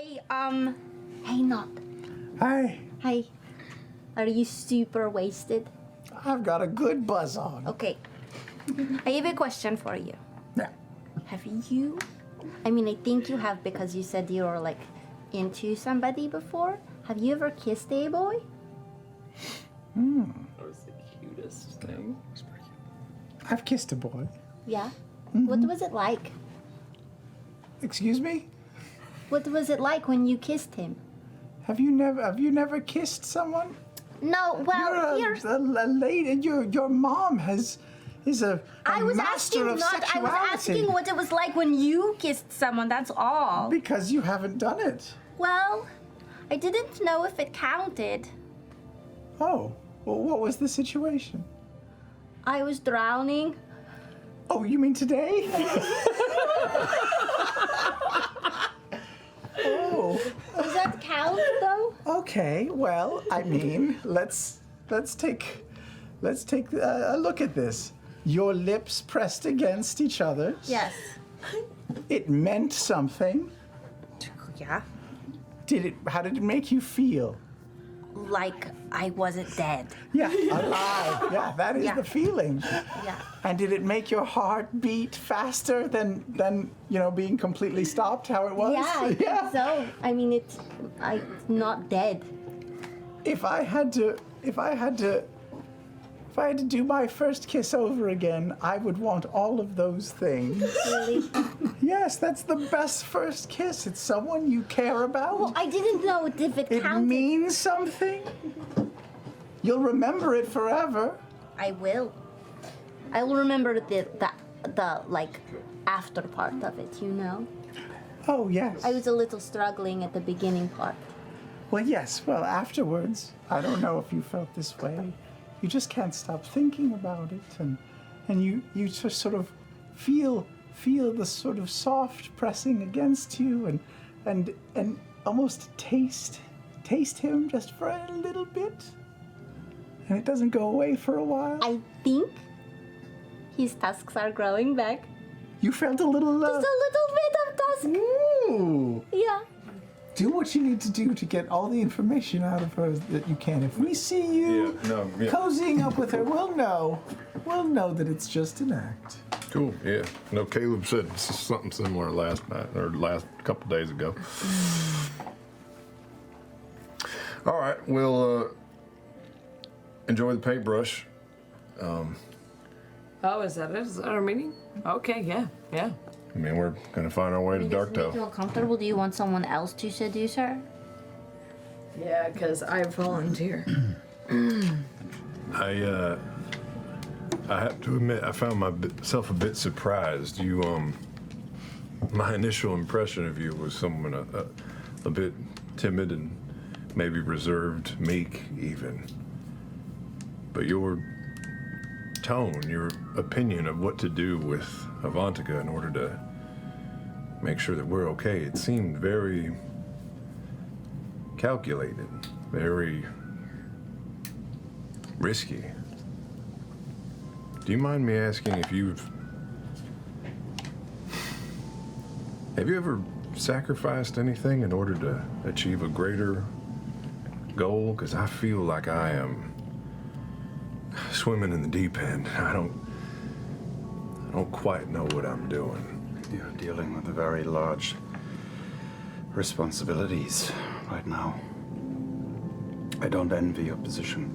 Hey, Nott. Hi. Hey. Are you super wasted? I've got a good buzz on. Okay. I have a question for you. Yeah. Have you... I mean, I think you have because you said you were, like, into somebody before. Have you ever kissed a boy? That was the cutest thing. I've kissed a boy. Yeah? What was it like? Excuse me? What was it like when you kissed him? Have you never kissed someone? No, well, You're a lady. Your mom is a I was master asking of not. sexuality. I was asking what it was like when you kissed someone. That's all. Because you haven't done it. Well, I didn't know if it counted. Oh, well, what was the situation? I was drowning. Oh, you mean today? Oh. Does that count, though? Okay. Well, I mean, let's take a look at this. Your lips pressed against each other. Yes. It meant something. Yeah. How did it make you feel? Like I wasn't dead. Yeah, alive. Yeah, that is Yeah. the feeling. Yeah. And did it make your heart beat faster than being completely stopped? How it was? Yeah, I think so. I mean, it's not dead. If I had to do my first kiss over again, I would want all of those things. Really? Yes, that's the best first kiss. It's someone you care about. Well, I didn't know if it It counted. means something. You'll remember it forever. I will. I will remember the like after part of it. You know. Oh, yes. I was a little struggling at the beginning part. Well, yes. Well, afterwards, I don't know if you felt this way. You just can't stop thinking about it, and you just sort of feel the sort of soft pressing against you, and almost taste him just for a little bit, and it doesn't go away for a while. I think his tusks are growing back. You felt a little. Just a little bit of tusk. Ooh. Yeah. Do what you need to do to get all the information out of her that you can. If we see you cozying up with her, we'll know that it's just an act. Cool, yeah. No, Caleb said something similar last night, or last couple days ago. All right, we'll enjoy the paintbrush. Oh, is that it? Is that our meeting? Okay, yeah. I mean, we're gonna find our way to Does it make you Darktoe. feel comfortable? Do you want someone else to seduce her? Yeah, because I volunteer. I have to admit, I found myself a bit surprised. My initial impression of you was someone a bit timid and maybe reserved, meek even. But your tone, your opinion of what to do with Avantika in order to make sure that we're okay, it seemed very calculated, very risky. Do you mind me asking if have you ever sacrificed anything in order to achieve a greater goal? Because I feel like I am swimming in the deep end. I don't quite know what I'm doing. You're dealing with very large responsibilities right now. I don't envy your position.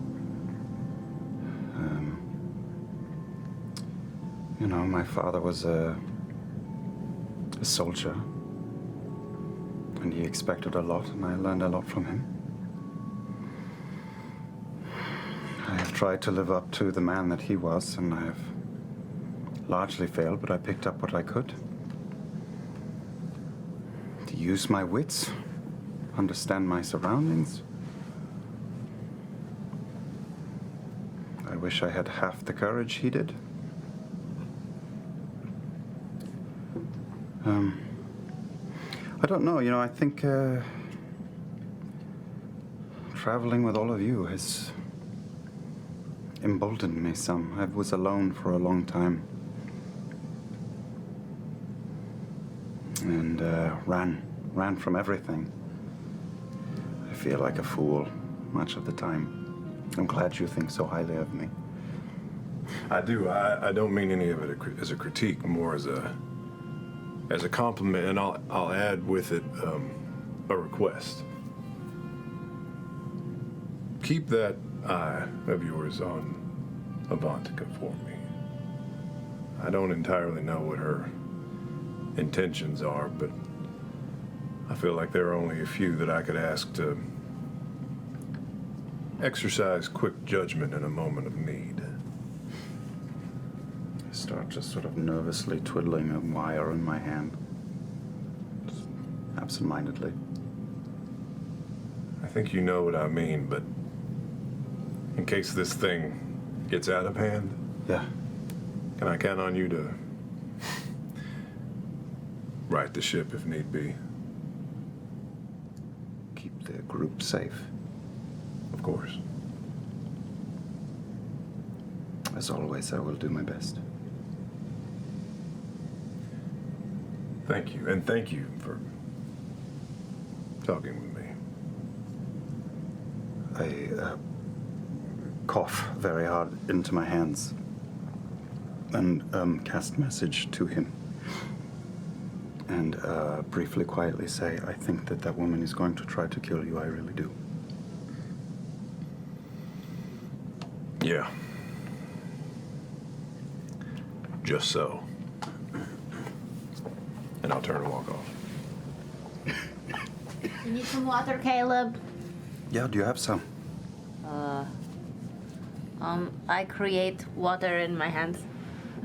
My father was a soldier, and he expected a lot, and I learned a lot from him. I have tried to live up to the man that he was, and I have largely failed, but I picked up what I could. To use my wits, understand my surroundings. I wish I had half the courage he did. I don't know, I think traveling with all of you has emboldened me some. I was alone for a long time. And ran ran from everything. I feel like a fool much of the time. I'm glad you think so highly of me. I do. I don't mean any of it as a critique, more as a compliment, and I'll add with it a request. Keep that eye of yours on Avantika for me. I don't entirely know what her intentions are, but I feel like there are only a few that I could ask to exercise quick judgment in a moment of need. I start just sort of nervously twiddling a wire in my hand. Just absent-mindedly. I think you know what I mean, but in case this thing gets out of hand, Yeah. can I count on you to right the ship if need be? Keep the group safe. Of course. As always, I will do my best. Thank you, and thank you for talking with me. I cough very hard into my hands and cast message to him. And briefly, quietly say, I think that woman is going to try to kill you. I really do. Yeah. Just so. And I'll turn and walk off. You need some water, Caleb? Yeah, do you have some? I create water in my hands.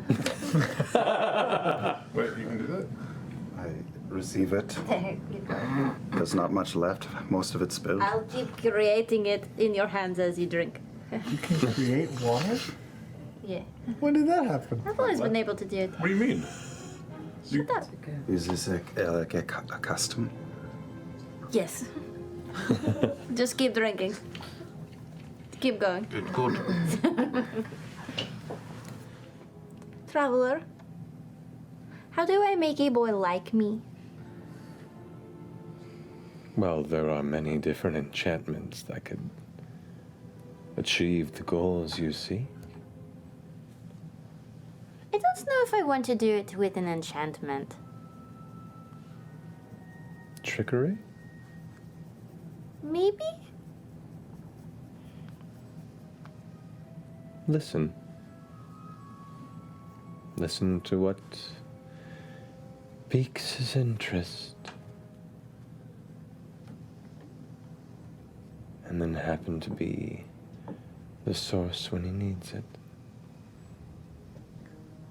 Wait, you can do that? I receive it. There you go. There's not much left. Most of it's spilled. I'll keep creating it in your hands as you drink. You can create water? Yeah. When did that happen? I've always been able to do it. What do you mean? Shut up. Is this like a custom? Yes. Just keep drinking. Keep going. Good. Traveler, how do I make a boy like me? Well, there are many different enchantments that could achieve the goals you seek. I don't know if I want to do it with an enchantment. Trickery? Maybe? Listen. Listen to what piques his interest. And then happen to be the source when he needs it.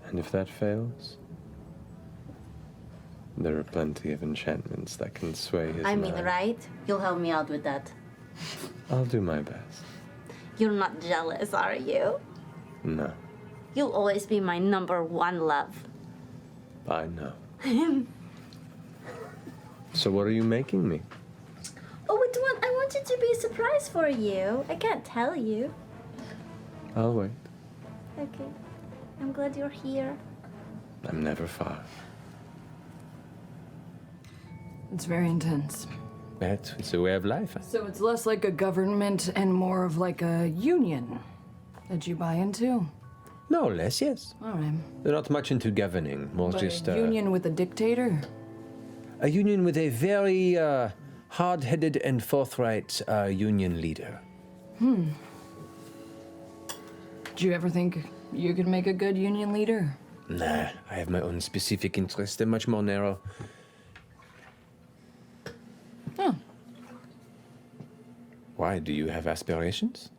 And if that fails, there are plenty of enchantments that can sway his I mean, mind. right? You'll help me out with that. I'll do my best. You're not jealous, are you? No, You'll always be my number one love. I know. So what are you making me? Oh, I want it to be a surprise for you. I can't tell you. I'll wait. Okay. I'm glad you're here. I'm never far. It's very intense. It's a way of life. So it's less like a government and more of like a union that you buy into? No less, yes. All right. They're not much into governing, more But just a union with a dictator? a union with a very hard-headed and forthright union leader. Do you ever think you could make a good union leader? Nah, I have my own specific interests. They're much more narrow. Oh, Why? Do you have aspirations?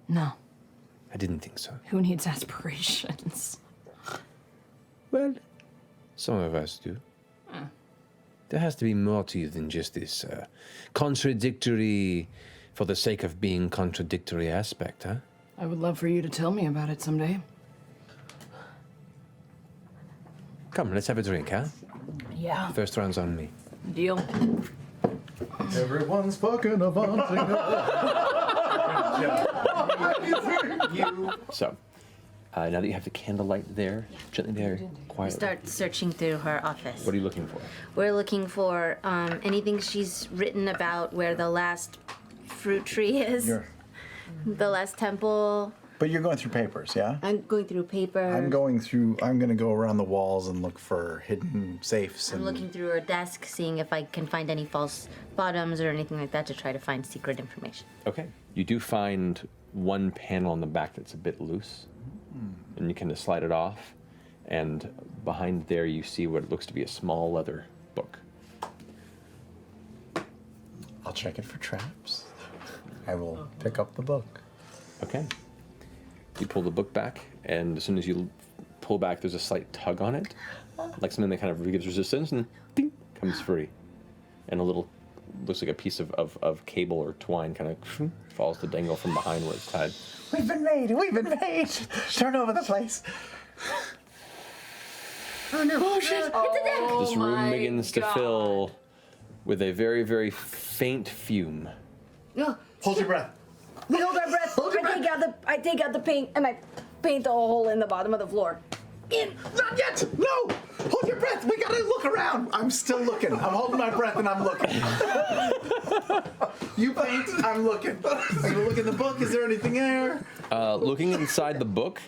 no. I didn't think so. Who needs aspirations? Well, some of us do. There has to be more to you than just this contradictory, for the sake of being contradictory aspect, huh? I would love for you to tell me about it someday. Come, let's have a drink, huh? Yeah. First round's on me. Deal. Everyone's fucking Avantika. So, Now that you have the candlelight there, gently there, We quietly. start searching through her office. What are you looking for? We're looking for anything she's written about where the last fruit tree is. The last temple. But you're going through papers, yeah? I'm going through paper. I'm going to go around the walls and look for hidden safes. I'm looking through her desk, seeing if I can find any false bottoms or anything like that to try to find secret information. Okay. You do find one panel on the back that's a bit loose, and you kind of slide it off, and behind there you see what looks to be a small leather book. I'll check it for traps. I will pick up the book. Okay. You pull the book back, and as soon as you pull back, there's a slight tug on it, like something that kind of gives resistance, and ding, comes free. And a little, looks like a piece of cable or twine kind of falls to dangle from behind where it's tied. We've been made! We've been made! Turn over the place! Oh no! Oh shit! It's a deck! This room my begins to God. fill with a very, very faint fume. No. Hold your breath. We hold our breath. I take out the paint and I paint a hole in the bottom of the floor. Not yet! No! Hold your breath! We gotta look around! I'm still looking. I'm holding my breath and I'm looking. You paint, I'm looking. I'm gonna look in the book. Is there anything there? Looking inside the book,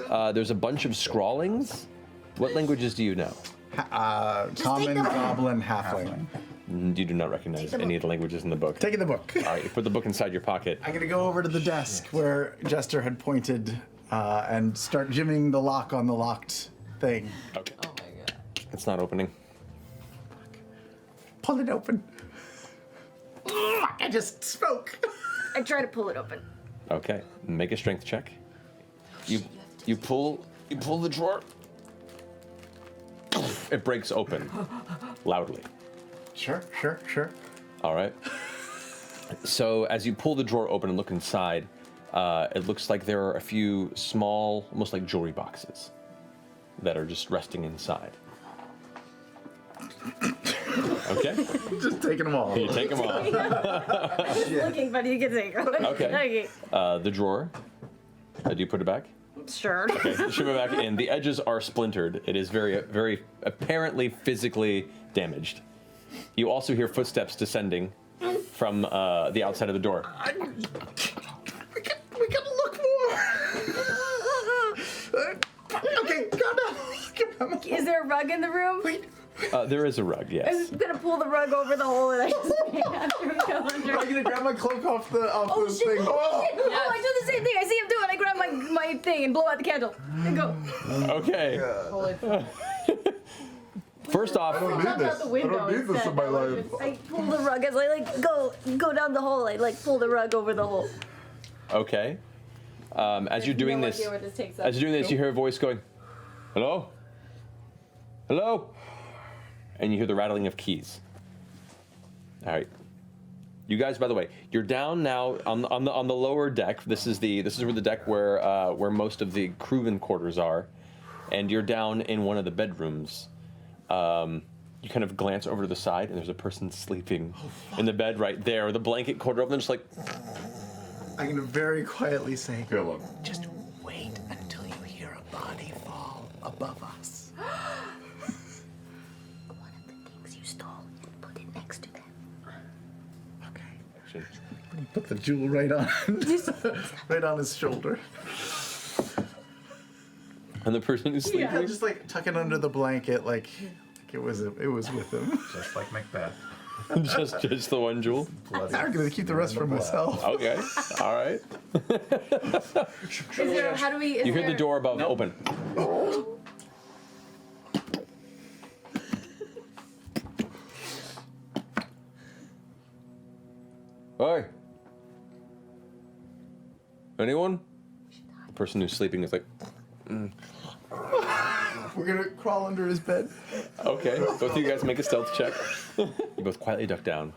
there's a bunch of scrawlings. What languages do you know? Common, goblin, halfling. You do not recognize any of the languages in the book. Taking the book. All right, you put the book inside your pocket. I'm gonna go over to the desk where Jester had pointed and start jimming the lock on the locked thing. Okay. It's not opening. Pull it open. I just spoke. I try to pull it open. Okay, make a strength check. You pull the drawer. It breaks open loudly. Sure. All right. So as you pull the drawer open and look inside, it looks like there are a few small, almost like jewelry boxes that are just resting inside. Okay. Just taking them all. You take them off. Looking, but you can take it. Okay. The drawer. Do you put it back? Sure. Okay. Shove it back in. The edges are splintered. It is very, very apparently physically damaged. You also hear footsteps descending from the outside of the door. We gotta look more. Okay, calm down. Is there a rug in the room? Wait. There is a rug, yes. I'm gonna pull the rug over the hole and I just after we go under. I'm gonna grab my cloak off the Oh thing. shit! Oh. Oh, I do the same thing. I see him do it. I grab my thing and blow out the candle and go. Okay. First off, Jump out the window instead. I pull the rug as I go down the hole. I pull the rug over the hole. okay. As you're doing No this, idea where this takes us. you hear a voice going, "Hello? Hello?" And you hear the rattling of keys. All right. You guys, by the way, you're down now on the lower deck. This is where the deck where most of the crewman quarters are, and you're down in one of the bedrooms. You kind of glance over to the side, and there's a person sleeping in the bed right there, with a blanket quarter over them, just like. I'm gonna very quietly say, Caleb. just wait until you hear a body fall above us. One of the things you stole and put it next to them. Okay. Put the jewel right on, right on his shoulder. And the person who's sleeping. Yeah, just tuck it under the blanket, like it was with him. Just like Macbeth. just the one jewel. I'm gonna keep the rest for myself. Okay. All right. Is there? How do we? You hear the door above open. Hey. Anyone? The person who's sleeping is like, We're gonna crawl under his bed. okay. Both of you guys make a stealth check. You both quietly duck down.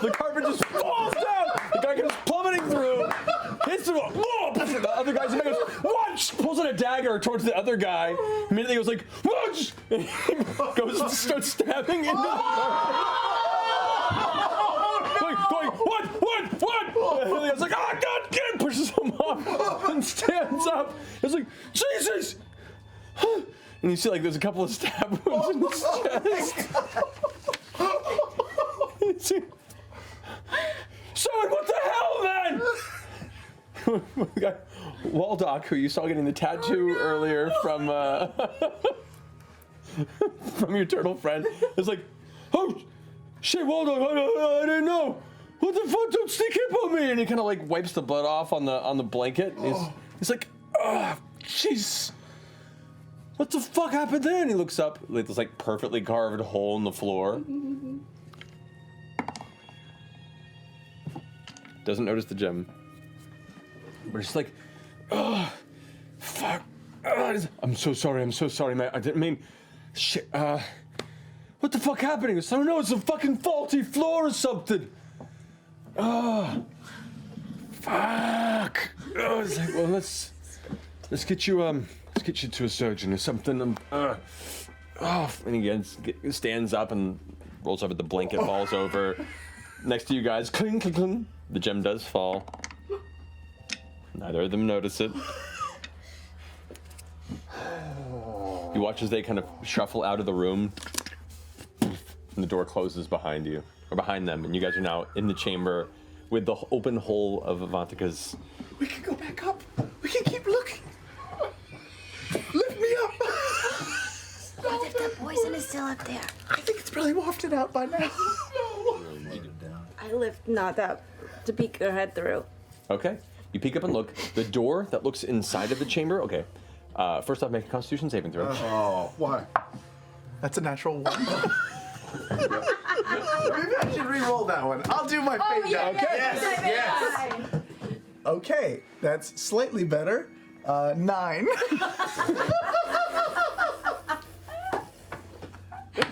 The carpet just falls down. The guy comes plummeting through. Hits the wall. The other guy's in there goes, "What?" Pulls out a dagger towards the other guy. Immediately goes like, "What?" And he goes and starts stabbing into the carpet. And the guy's like, oh, God, get! Pushes him off and stands up. It's like, Jesus! And you see, like, there's a couple of stab wounds in his chest. Son, what the hell, man? We got Waldock, who you saw getting the tattoo earlier from from your turtle friend, is like, oh, shit, Waldock, I didn't know. What the fuck? Don't sneak up on me! And he kind of like wipes the blood off on the blanket. He's like, oh, jeez. What the fuck happened there? And he looks up, like this like perfectly carved hole in the floor. Doesn't notice the gem. We're just like, oh, fuck. I'm so sorry, man. I didn't mean, shit, what the fuck happened? He goes, I don't know, it's a fucking faulty floor or something. Oh, fuck. Oh, it's like, well, let's get you to a surgeon or something. And he stands up and rolls over the blanket, falls over. Next to you guys, cling, cling, cling. The gem does fall. Neither of them notice it. You watch as they kind of shuffle out of the room, and the door closes behind you, or behind them, and you guys are now in the chamber with the open hole of Avantika's. We can go back up. We can keep looking. Lift me up. What if the poison is still up there? I think it's probably wafted out by now. I lift Nott up to peek her head through. Okay. You peek up and look. The door that looks inside of the chamber. Okay. First off, make a Constitution saving throw. Oh, why? That's a natural one. Maybe I should re-roll that one. I'll do my fate die. Okay. Yes. Okay, that's slightly better. 9.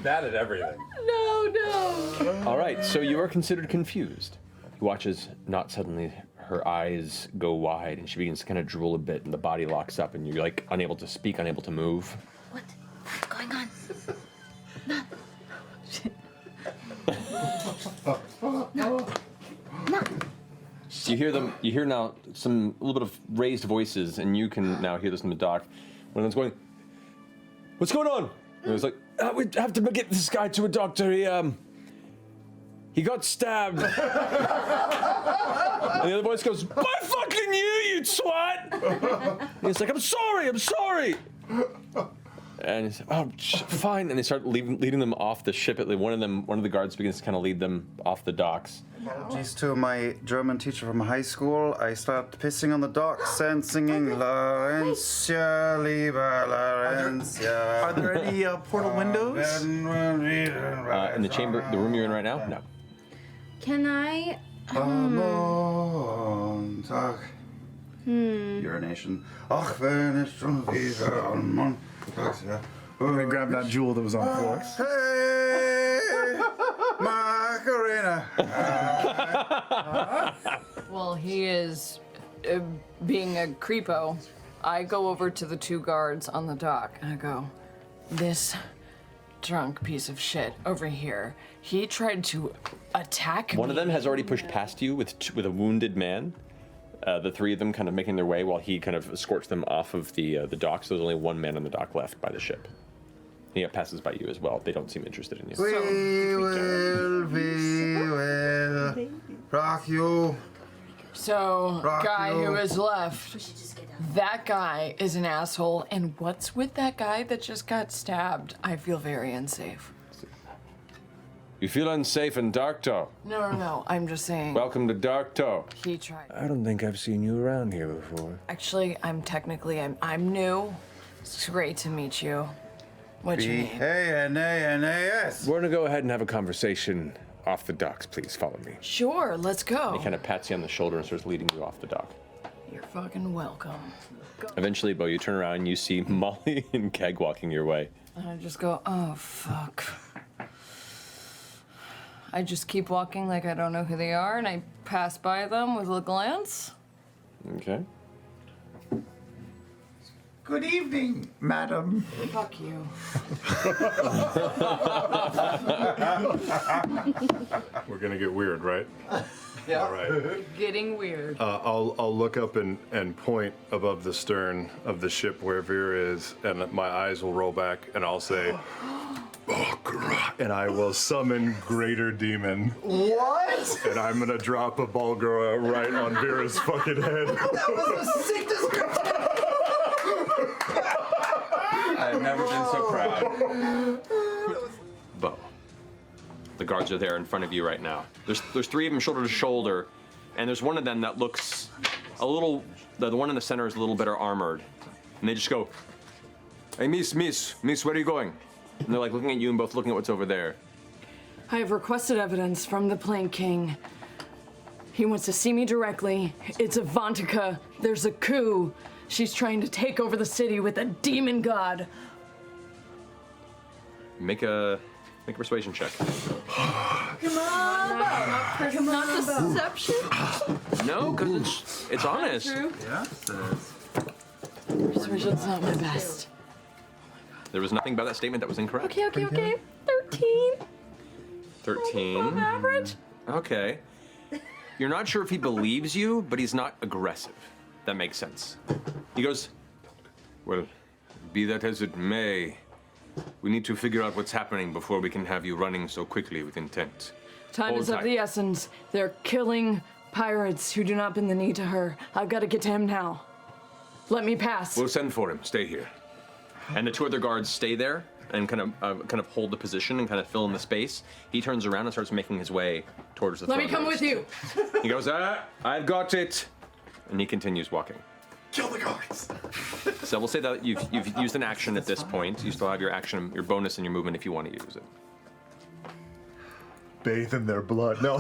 Bad at everything. No. All right. So you are considered confused. You watch as Nott suddenly, her eyes go wide, and she begins to kind of drool a bit, and the body locks up, and you're like unable to speak, unable to move. What's going on? You hear them. You hear now a little bit of raised voices, and you can now hear this in the dock. One of them's going, "What's going on?" And it was like, "We have to get this guy to a doctor. He got stabbed." And the other voice goes, "By fucking you twat!" And he's like, I'm sorry. And he's like, oh, fine. And they start leading them off the ship. One of the guards begins to kind of lead them off the docks. Apologies to my German teacher from high school. I start pissing on the docks and singing Laurentia, lieber Laurentia. Are there any portal windows? In the chamber, the room you're in right now? No. Can I? Urination. Ach, wenn es schon wieder am Montag. I'm gonna grab that jewel that was on the floor. Hey, Macarena. Well, he is being a creepo. I go over to the two guards on the dock and I go, this drunk piece of shit over here, he tried to attack me. One of them has already pushed past you with a wounded man. The three of them kind of making their way while he kind of escorts them off of the dock. So there's only one man on the dock left by the ship. He passes by you as well. They don't seem interested in you. We will rock you. So, guy you. who is left, that guy is an asshole. And what's with that guy that just got stabbed? I feel very unsafe. You feel unsafe in Darktow? No, I'm just saying. Welcome to Darktow. He tried. I don't think I've seen you around here before. Actually, I'm new. It's great to meet you. What's your name? B-A-N-A-N-A-S. We're gonna go ahead and have a conversation off the docks. Please follow me. Sure, let's go. He kind of pats you on the shoulder and starts leading you off the dock. You're fucking welcome. Eventually, Beau, you turn around and you see Molly and Keg walking your way. And I just go, oh, fuck. I just keep walking like I don't know who they are, and I pass by them with a glance. Okay. Good evening, madam. Fuck you. We're gonna get weird, right? All right. Getting weird. I'll look up and point above the stern of the ship where Vera is, and my eyes will roll back, and I'll say, barlgura, and I will summon Greater Demon. What? And I'm gonna drop a barlgura right on Vera's fucking head. That was the sick description. I've never been so proud. Beau. The guards are there in front of you right now. There's three of them shoulder to shoulder, and there's one of them that looks a little. The one in the center is a little better armored, and they just go, "Hey, miss, where are you going?" And they're like looking at you and both looking at what's over there. I have requested evidence from the Plain King. He wants to see me directly. It's Avantika. There's a coup. She's trying to take over the city with a demon god. Make a persuasion check. Come on, not deception. No, because it's honest. True. Yeah. Persuasion's not my best. There was nothing about that statement that was incorrect. Okay. 13. 13. Above average. Okay. You're not sure if he believes you, but he's not aggressive. That makes sense. He goes, "Well, be that as it may, we need to figure out what's happening before we can have you running so quickly with intent. Time Hold is of tight." the essence. They're killing pirates who do not bend the knee to her. I've got to get to him now. Let me pass. We'll send for him. Stay here. And the two other guards stay there and kind of hold the position and kind of fill in the space. He turns around and starts making his way towards the Let me throne come room. with you. He goes, I've got it. And he continues walking. Kill the guards. So we'll say that you've used an action at this point. You still have your action, your bonus, and your movement if you want to use it. Bathe in their blood. No.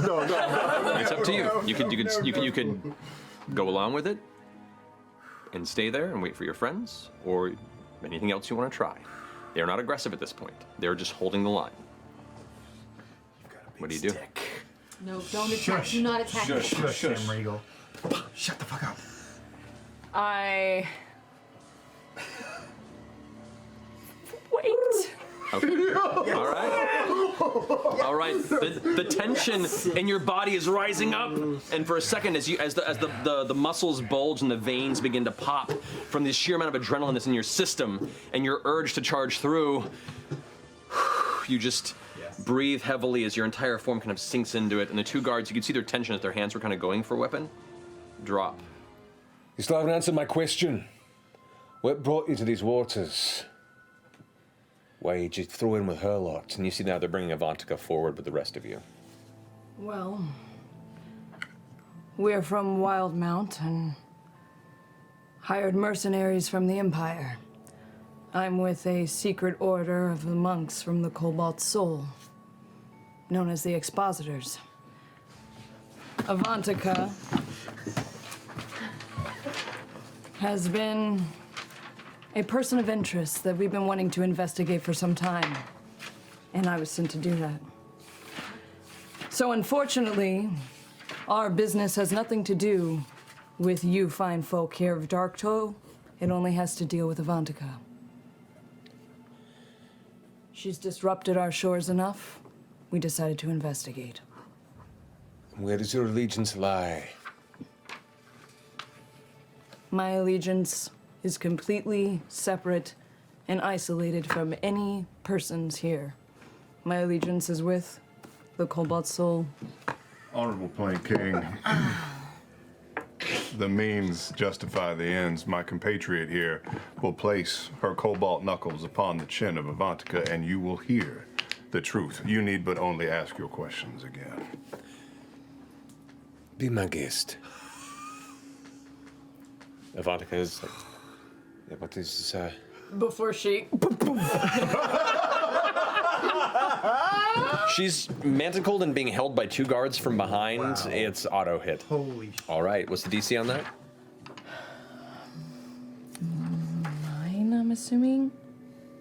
It's up to you. You could go along with it and stay there and wait for your friends, or anything else you want to try. They are not aggressive at this point. They're just holding the line. What do you do? No, don't attack. Do not attack. Sam Regal. Shut the fuck up. I wait. Okay. All right. All right. The tension in your body is rising up, and for a second, as the muscles bulge and the veins begin to pop from the sheer amount of adrenaline that's in your system, and your urge to charge through, you just breathe heavily as your entire form kind of sinks into it. And the two guards, you can see their tension as their hands were kind of going for a weapon. Drop. You still haven't answered my question. What brought you to these waters? Why did you throw in with her lot? And you see now they're bringing Avantika forward with the rest of you. Well, we're from Wildmount and hired mercenaries from the Empire. I'm with a secret order of the monks from the Cobalt Soul, known as the Expositors. Avantika has been a person of interest that we've been wanting to investigate for some time, and I was sent to do that. So unfortunately, our business has nothing to do with you fine folk here of Darktoe. It only has to deal with Avantika. She's disrupted our shores enough. We decided to investigate. Where does your allegiance lie? My allegiance is completely separate and isolated from any persons here. My allegiance is with the Cobalt Soul. Honorable Plain King, the means justify the ends. My compatriot here will place her cobalt knuckles upon the chin of Avantika, and you will hear the truth. You need but only ask your questions again. Be my guest. Avantika is like, Yeah, what is Before she... she's manticled and being held by two guards from behind. Wow. It's auto hit. Holy shit. All right, what's the DC on that? 9, I'm assuming,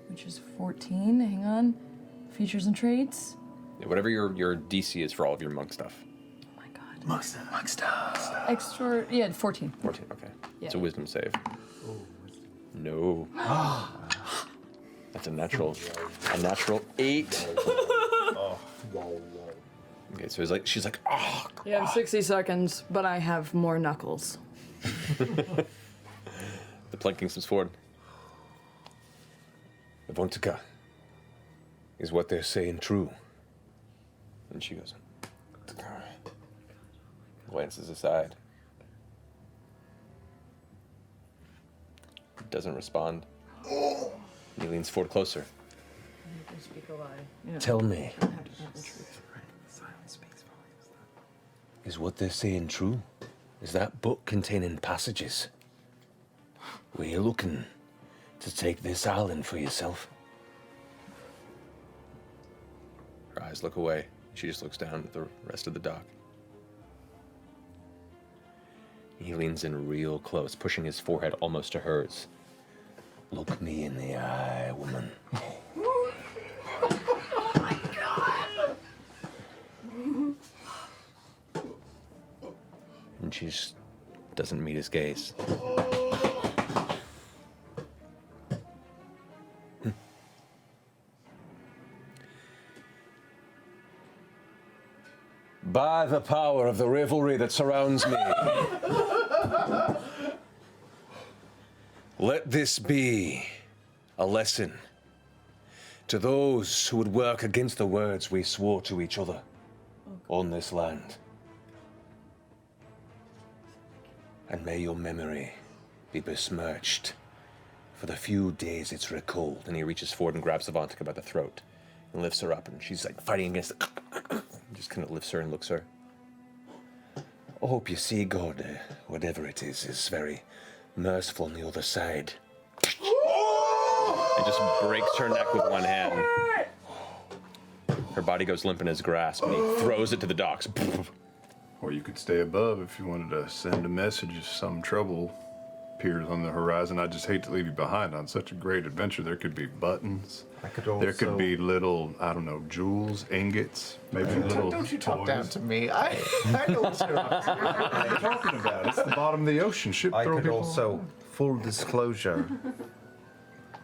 which is 14. Hang on. Features and traits. Yeah, whatever your DC is for all of your monk stuff. Oh my god. Monk stuff. Extra, yeah, 14. 14, okay. Yeah. It's a wisdom save. No. That's a natural 8. Okay, so it's like she's like, oh. You have 60 seconds, but I have more knuckles. The planking steps forward. Avantika, is what they're saying true? And she goes, glances aside. Doesn't respond. He leans forward closer. Speak a lie. Tell me, is what they're saying true? Is that book containing passages? Were you looking to take this island for yourself? Her eyes look away. She just looks down at the rest of the dock. He leans in real close, pushing his forehead almost to hers. Look me in the eye, woman. And she just doesn't meet his gaze. By the power of the revelry that surrounds me, let this be a lesson to those who would work against the words we swore to each other on this land. And may your memory be besmirched for the few days it's recalled. And he reaches forward and grabs Avantika by the throat and lifts her up, and she's like fighting against it. Just kind of lifts her and looks her. I hope you see God, whatever it is very merciful on the other side. And just breaks her neck with one hand. Her body goes limp in his grasp, and he throws it to the docks. Or you could stay above if you wanted to send a message if some trouble appears on the horizon. I just hate to leave you behind on such a great adventure. There could be buttons. There could be little, I don't know, jewels, ingots, maybe little. Don't you talk down to me. I know what you're up to. What are you talking about? It's the bottom of the ocean. Ship I throw could people also, full disclosure,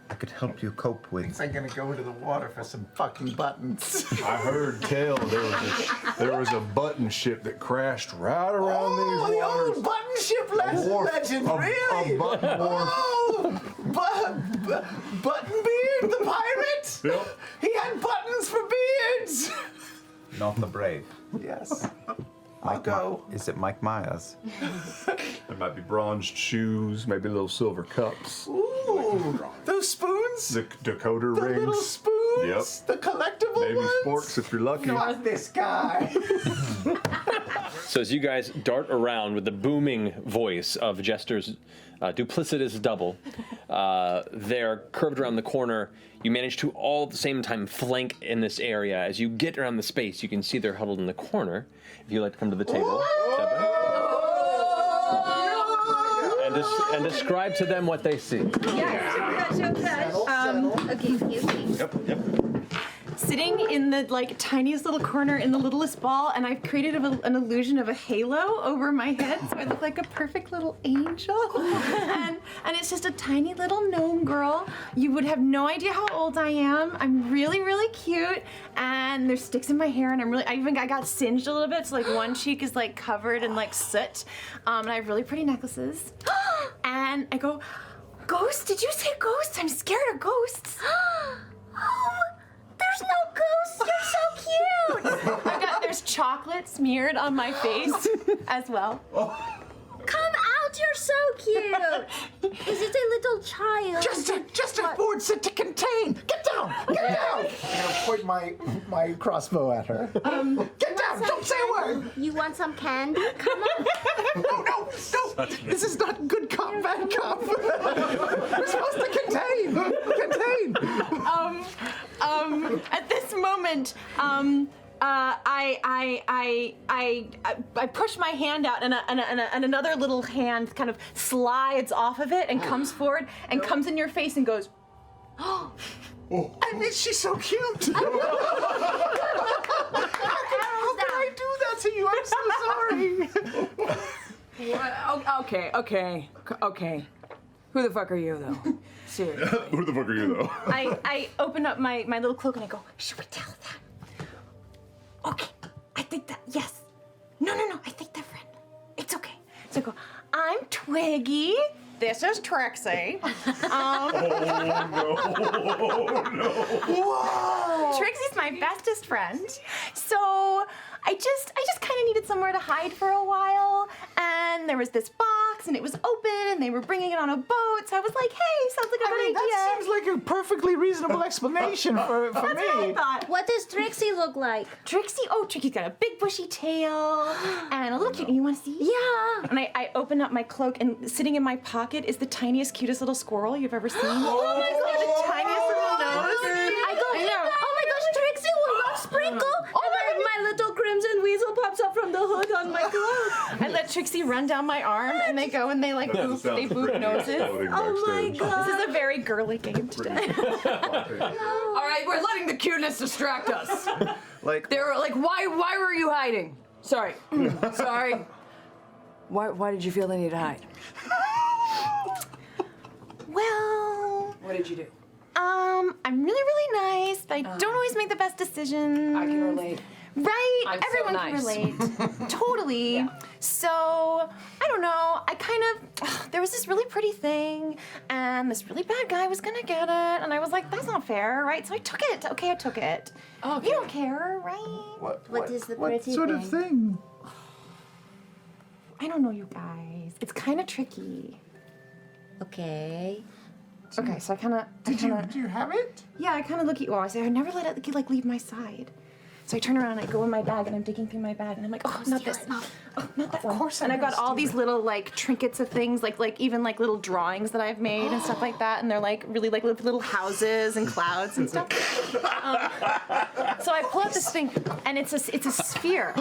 I could help you cope with. I'm gonna go into the water for some fucking buttons. I heard tell there was a button ship that crashed right around these the waters. old button ship legend, really? A button wharf. Oh, Buttonbeard, the pirate? Yep. He had buttons for beards. Not the brave. Yes. I'll go. Is it Mike Myers? There might be bronzed shoes, maybe little silver cups. Ooh, those spoons? The decoder The rings. little spoons? Yep. The collectible Maybe ones? sporks if you're lucky. Not this guy. So as you guys dart around with the booming voice of Jester's duplicitous double, they're curved around the corner. You manage to all at the same time flank in this area. As you get around the space, you can see they're huddled in the corner. If you'd like to come to the table, and describe to them what they see. Sitting in the tiniest little corner in the littlest ball, and I've created an illusion of a halo over my head, so I look like a perfect little angel. and it's just a tiny little gnome girl. You would have no idea how old I am. I'm really, really cute, and there's sticks in my hair, and I got singed a little bit, so one cheek is covered in soot, and I have really pretty necklaces. And I go, "Ghost? Did you say ghosts? I'm scared of ghosts." Oh. There's no ghosts. You're so cute. There's chocolate smeared on my face as well. Come out, you're so cute. Is it a little child? Just a board set to contain. Get down. Get down. And I'll point my crossbow at her. Get down. Don't say a word. You want some candy? Come on. No. This is not good cop, bad cop. We're supposed to contain. At this moment, I push my hand out, and another little hand kind of slides off of it and comes forward and comes in your face and goes, Oh. And she's so cute. How can I do that to you? I'm so sorry. Okay. Who the fuck are you, though? Seriously. Who the fuck are you, though? I open up my little cloak and I go, should we tell them? Okay, I think Twiggy. This is Trixie. Whoa! Trixie's my bestest friend. So I just kind of needed somewhere to hide for a while, and there was this box, and it was open, and they were bringing it on a boat. So I was like, hey, sounds like a good idea. That seems like a perfectly reasonable explanation for That's me. what I thought. What does Trixie look like? Trixie's got a big bushy tail and a little cute. You want to see? Yeah. And I open up my cloak, and sitting in my pocket is the tiniest, cutest little squirrel you've ever seen. Oh my gosh. The tiniest little nose. I go, oh my gosh, Trixie will love Sprinkle. Oh my little crimson weasel pops up from the hood on my cloak. I let Trixie run down my arm, and they go and they like boop noses. Oh my god. This is a very girly game today. All right, we're letting the cuteness distract us. Like, They were like, why were you hiding? Sorry. Sorry. Why did you feel the need to hide? Well, What did you do? I'm really nice, but I don't always make the best decisions. I can relate. Right? I'm so Everyone nice. can relate. Totally. So, I don't know. I kind of, there was this really pretty thing, and this really bad guy was gonna get it, and I was like, that's not fair, right? So I took it. Okay, I took it. Okay. You don't care, right? What is the What pretty sort thing? of thing? I don't know, you guys. It's kind of tricky. Okay. Okay, so I kind of, Do you have it? yeah, I kind of look at you. I say, I never let it like leave my side. So I turn around, I go in my bag, and I'm digging through my bag, and I'm like, oh, not this. Oh, not that one. Of course, and I've got all these little like trinkets of things, like even like little drawings that I've made and stuff like that, and they're like really like little houses and clouds and stuff. So I pull out this thing, and it's a sphere.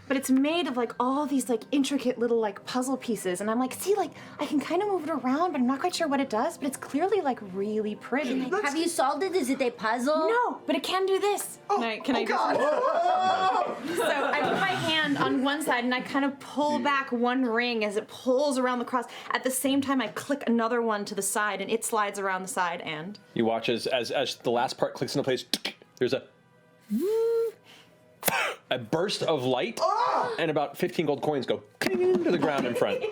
But it's made of like all these like intricate little like puzzle pieces, and I'm like, see, like I can kind of move it around, but I'm not quite sure what it does. But it's clearly like really pretty. Have you solved it? Is it a puzzle? No, but it can do this. Can I do God. So I put my hand on one side and I kind of pull back one ring as it pulls around the cross. At the same time, I click another one to the side, and it slides around the side. And You watch as the last part clicks into place. There's a burst of light, and about 15 gold coins go into the ground in front.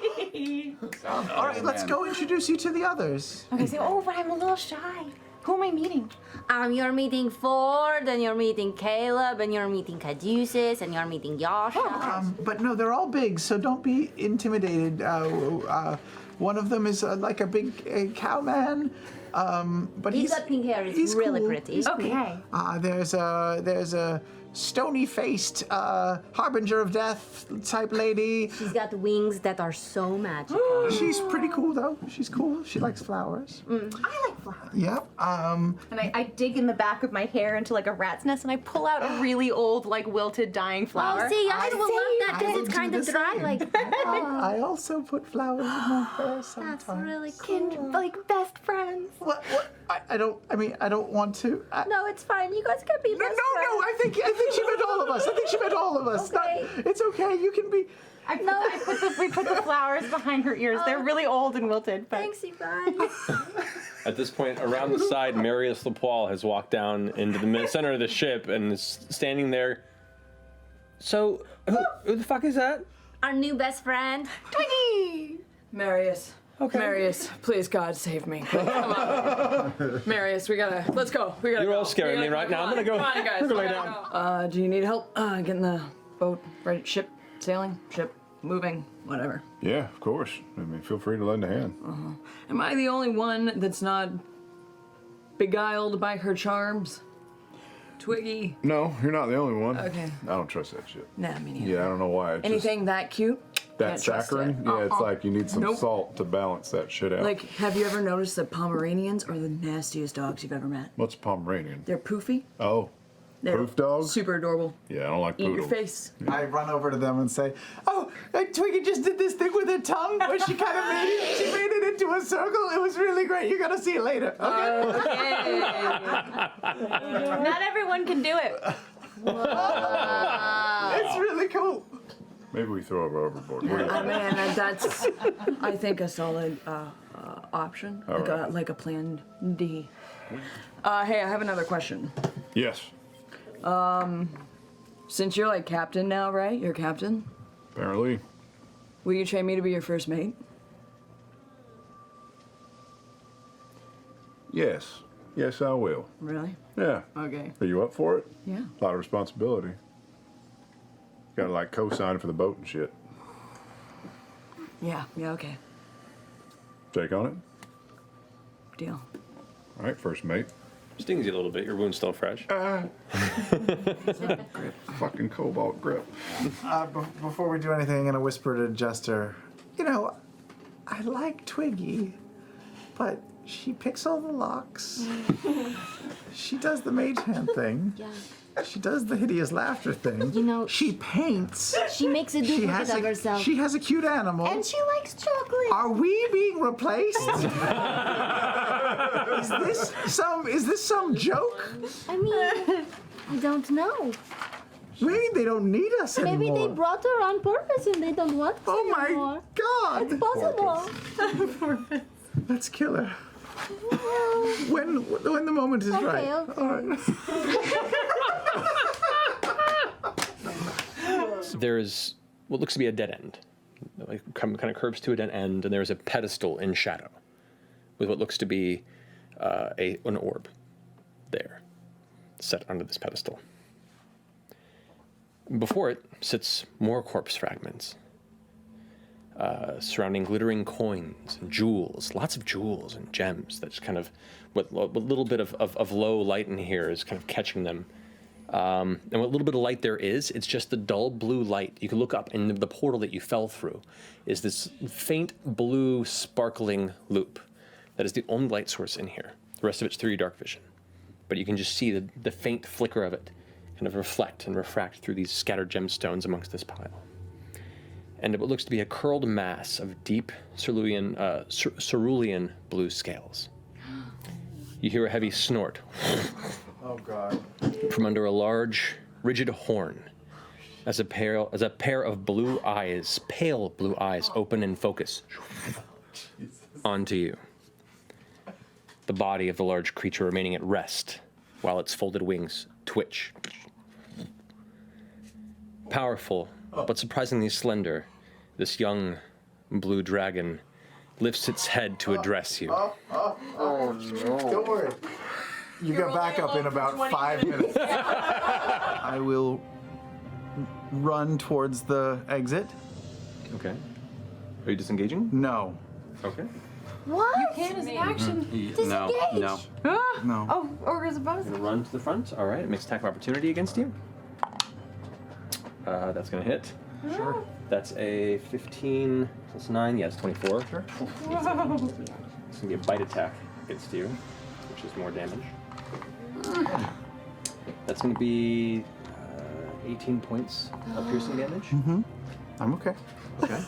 All right, let's go introduce you to the others. okay, so but I'm a little shy. Who am I meeting? You're meeting Fjord, and you're meeting Caleb, and you're meeting Caduceus, and you're meeting Yasha. But no, they're all big, so don't be intimidated. One of them is like a big cowman, but He's got pink hair. It's really cool. pretty. He's cool. Okay. There's a stony-faced harbinger of death type lady. She's got wings that are so magical. She's pretty cool though. She's cool. She likes flowers. I like flowers. Yep. And I dig in the back of my hair into like a rat's nest, and I pull out a really old, like wilted, dying flower. Oh, see, Yasha will love that I because will it's do kind of the dry same. like that. I also put flowers in my hair sometimes. That's really cool. Like best friends. What? I don't want to. No, it's fine. You guys can be No, best no, friends. I think she meant all of us. I think she meant all of us. Okay. It's okay. You can be. We put the flowers behind her ears. They're really old and wilted. But Thanks, you guys. At this point, around the side, Marius Lapoil has walked down into the center of the ship and is standing there. So, who the fuck is that? Our new best friend. Twiggy. Marius. Okay. Marius, please, God, save me. Please, come on. Marius, let's go. We gotta You're go. all scaring me right now. I'm gonna go. Come on, guys. We're gonna we lay gotta down. go. Do you need help getting the boat ready? Ship sailing? Ship moving? Whatever. Yeah, of course. I mean, feel free to lend a hand. Am I the only one that's not beguiled by her charms? Twiggy? No, you're not the only one. Okay. I don't trust that shit. Nah, me neither. Yeah, I don't know why. It's Anything that cute? that Can't trust saccharin? it. Yeah, it's like you need some Nope. salt to balance that shit out. Like, have you ever noticed that Pomeranians are the nastiest dogs you've ever met? What's Pomeranian? They're poofy. Oh, They're poof dogs? super adorable. Yeah, I don't like Eat your poodles. face. I run over to them and say, "Oh, Twiggy just did this thing with her tongue where she kind of made it into a circle. It was really great. You're gonna see it later." Okay. Not everyone can do it. It's really cool. Maybe we throw her overboard. What do you think? Man, that's, I think, a solid option. All right. Like a plan D. Hey, I have another question. Yes, Since you're like captain now, right? You're captain. apparently. Will you train me to be your first mate? Yes. Yes, I will. Really? Yeah. Okay. Are you up for it? Yeah. A lot of responsibility. Gotta like co-sign for the boat and shit. Yeah. Yeah. Okay. Take on it? Deal. All right, first mate. Stings you a little bit. Your wound's still fresh. Fucking cobalt grip. Before we do anything, I'm gonna whisper to Jester. You know, I like Twiggy, but she picks all the locks. She does the mage hand thing. Yeah. She does the hideous laughter thing. You know, she paints. She makes a duplicate of herself. She has a cute animal. And she likes chocolate. Are we being replaced? Is this some joke? I mean, I don't know. Maybe they don't need us Maybe anymore. they brought her on purpose and they don't want us anymore. God! It's possible. Let's kill her. When the moment is right. Okay. All right. There's what looks to be a dead end. Like kind of curves to a dead end, and there's a pedestal in shadow with what looks to be an orb there, set under this pedestal. Before it sits more corpse fragments, surrounding glittering coins and jewels, lots of jewels and gems. That's kind of what little bit of low light in here is kind of catching them. And what little bit of light there is, it's just the dull blue light. You can look up, and the portal that you fell through is this faint blue sparkling loop. That is the only light source in here. The rest of it's through your dark vision. But you can just see the faint flicker of it kind of reflect and refract through these scattered gemstones amongst this pile. And what looks to be a curled mass of deep cerulean blue scales. You hear a heavy snort. Oh God! From under a large, rigid horn, as a pair of blue eyes, pale blue eyes, open and focus onto you. The body of the large creature remaining at rest, while its folded wings twitch. Powerful, but surprisingly slender, this young blue dragon lifts its head to address you. Oh no! Don't worry. You get back up in about 5 minutes. I will run towards the exit. Okay. Are you disengaging? No. Okay. What? You can't as an action. No. No. Oh, or as a bonus. Gonna run to the front. All right. It makes attack of opportunity against you. That's gonna hit. Sure. That's a 15 plus 9. Yeah, it's 24. Sure. It's gonna be a bite attack against you, which is more damage. That's gonna be 18 points of piercing damage. Mm-hmm. I'm okay. Okay.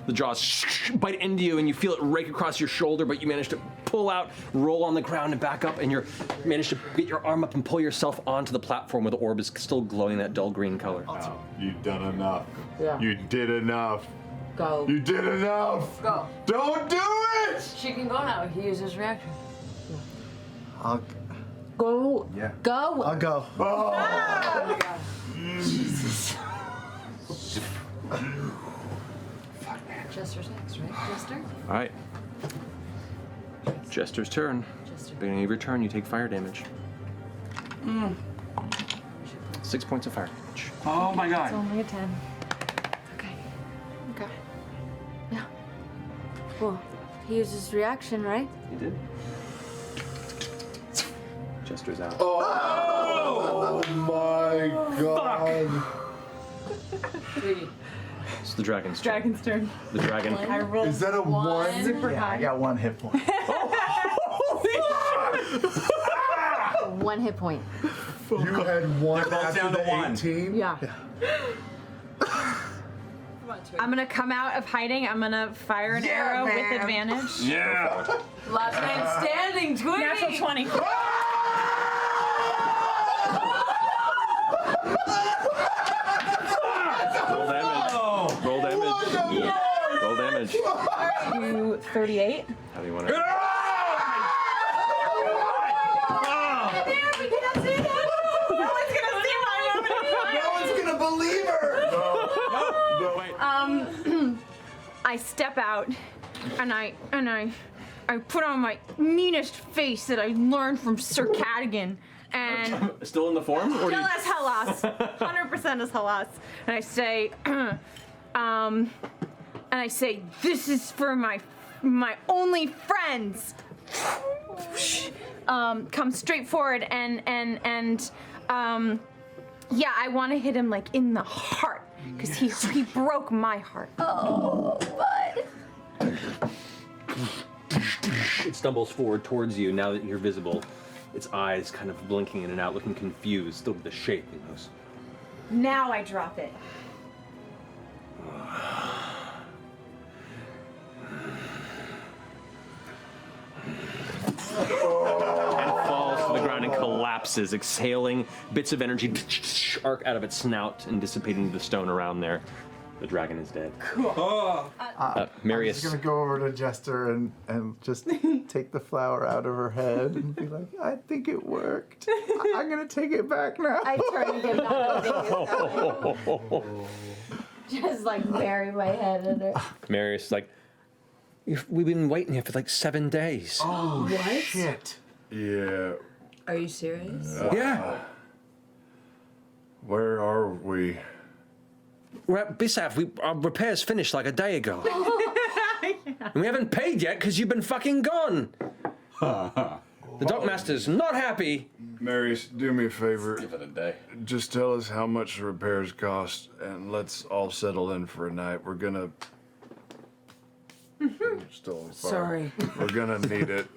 The jaws bite into you, and you feel it rake across your shoulder, but you manage to pull out, roll on the ground, and back up, and you manage to get your arm up and pull yourself onto the platform where the orb is still glowing that dull green color. Wow, you've done enough. Yeah. You did enough. Go. You did enough. Go. Don't do it! She can go now. He uses reaction. I'll Go. Yeah. Go. I'll go. Oh. Jesus. Jester's next, right? Jester? All right. Jester's turn. Jester. Beginning of your turn, you take fire damage. 6 points of fire damage. Oh my It's God. only a 10. Okay. Yeah. Well, he uses reaction, right? You did. Jester's out. Oh my God. Twiggy. It's the dragon's turn. Dragon's turn. The dragon. I rolled Is that a one? super Yeah, I high. got 1 hit point. 1 hit point. You had one after down to the one. 18? Yeah. I'm gonna come out of hiding. I'm gonna fire an arrow with advantage. Yeah. Last man standing, Twiggy. Natural 20. Roll damage. Roll damage. Roll damage. To 38. How do you want to? No one's gonna believe her. I step out and I I put on my meanest face that I learned from Sir Cadogan, and Still in the form? Or do still you- as Hellas, 100% as Hellas. And I say, this is for my only friends. Come straight forward and yeah, I want to hit him like in the heart because he broke my heart. Oh, bud. It stumbles forward towards you now that you're visible. Its eyes kind of blinking in and out, looking confused, still with the shape in those. Now I drop it. Falls to the ground and collapses, exhaling bits of energy arc out of its snout and dissipating into the stone around there. The dragon is dead. I'm Marius. just gonna go over to Jester and just take the flower out of her head and be like, I think it worked. I'm gonna take it back now. I turn and give nothing. Just like bury my head in it. Marius is like, we've been waiting here for like 7 days. Oh, What? shit. Yeah. Are you serious? Yeah. Where are we? We're at Bissav. Our repairs finished like a day ago. And we haven't paid yet because you've been fucking gone. The dockmaster's not happy. Marius, do me a favor. Give it a day. Just tell us how much the repairs cost, and let's all settle in for a night. We're gonna. Still on fire. Sorry. We're gonna need it.